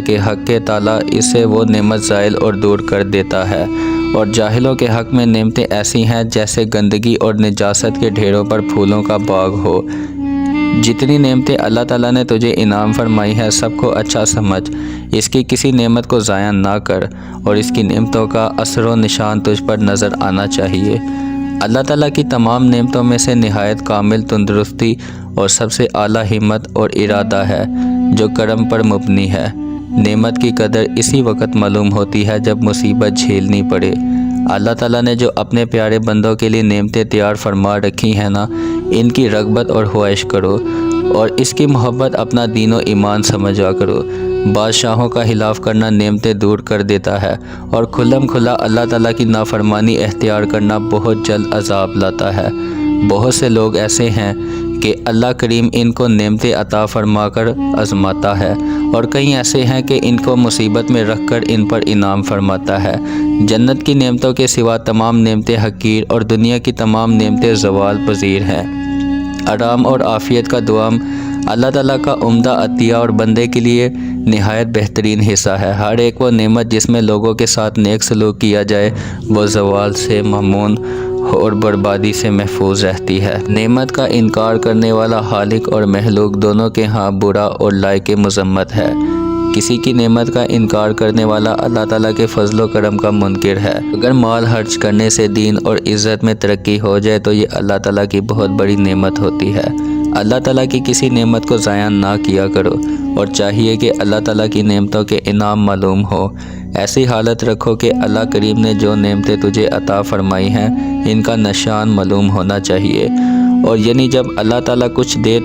کہ حق کے تعالیٰ اسے وہ نعمت زائل اور دور کر دیتا ہے، اور جاہلوں کے حق میں نعمتیں ایسی ہیں جیسے گندگی اور نجاست کے ڈھیروں پر پھولوں کا باغ ہو۔ جتنی نعمتیں اللہ تعالیٰ نے تجھے انعام فرمائی ہیں سب کو اچھا سمجھ، اس کی کسی نعمت کو ضائع نہ کر، اور اس کی نعمتوں کا اثر و نشان تجھ پر نظر آنا چاہیے۔ اللہ تعالیٰ کی تمام نعمتوں میں سے نہایت کامل تندرستی اور سب سے اعلیٰ ہمت اور ارادہ ہے جو کرم پر مبنی ہے۔ نعمت کی قدر اسی وقت معلوم ہوتی ہے جب مصیبت جھیلنی پڑے۔ اللہ تعالیٰ نے جو اپنے پیارے بندوں کے لیے نعمتیں تیار فرما رکھی ہیں نا، ان کی رغبت اور خواہش کرو، اور اس کی محبت اپنا دین و ایمان سمجھا کرو۔ بادشاہوں کا خلاف کرنا نعمتیں دور کر دیتا ہے، اور کھلم کھلا اللہ تعالیٰ کی نافرمانی اختیار کرنا بہت جلد عذاب لاتا ہے۔ بہت سے لوگ ایسے ہیں کہ اللہ کریم ان کو نعمتیں عطا فرما کر آزماتا ہے، اور کئی ایسے ہیں کہ ان کو مصیبت میں رکھ کر ان پر انعام فرماتا ہے۔ جنت کی نعمتوں کے سوا تمام نعمتیں حقیر اور دنیا کی تمام نعمتیں زوال پذیر ہیں۔ آرام اور عافیت کا دوام اللہ تعالیٰ کا عمدہ عطیہ اور بندے کے لیے نہایت بہترین حصہ ہے۔ ہر ایک وہ نعمت جس میں لوگوں کے ساتھ نیک سلوک کیا جائے وہ زوال سے مامون اور بربادی سے محفوظ رہتی ہے۔ نعمت کا انکار کرنے والا خالق اور مخلوق دونوں کے ہاں برا اور لائق مذمت ہے۔ کسی کی نعمت کا انکار کرنے والا اللہ تعالیٰ کے فضل و کرم کا منکر ہے۔ اگر مال خرچ کرنے سے دین اور عزت میں ترقی ہو جائے تو یہ اللہ تعالیٰ کی بہت بڑی نعمت ہوتی ہے۔ اللہ تعالیٰ کی کسی نعمت کو ضائع نہ کیا کرو، اور چاہیے کہ اللہ تعالیٰ کی نعمتوں کے انعام معلوم ہو۔ ایسی حالت رکھو کہ اللہ کریم نے جو نعمتیں تجھے عطا فرمائی ہیں ان کا نشان معلوم ہونا چاہیے، اور یعنی جب اللہ تعالیٰ کچھ دے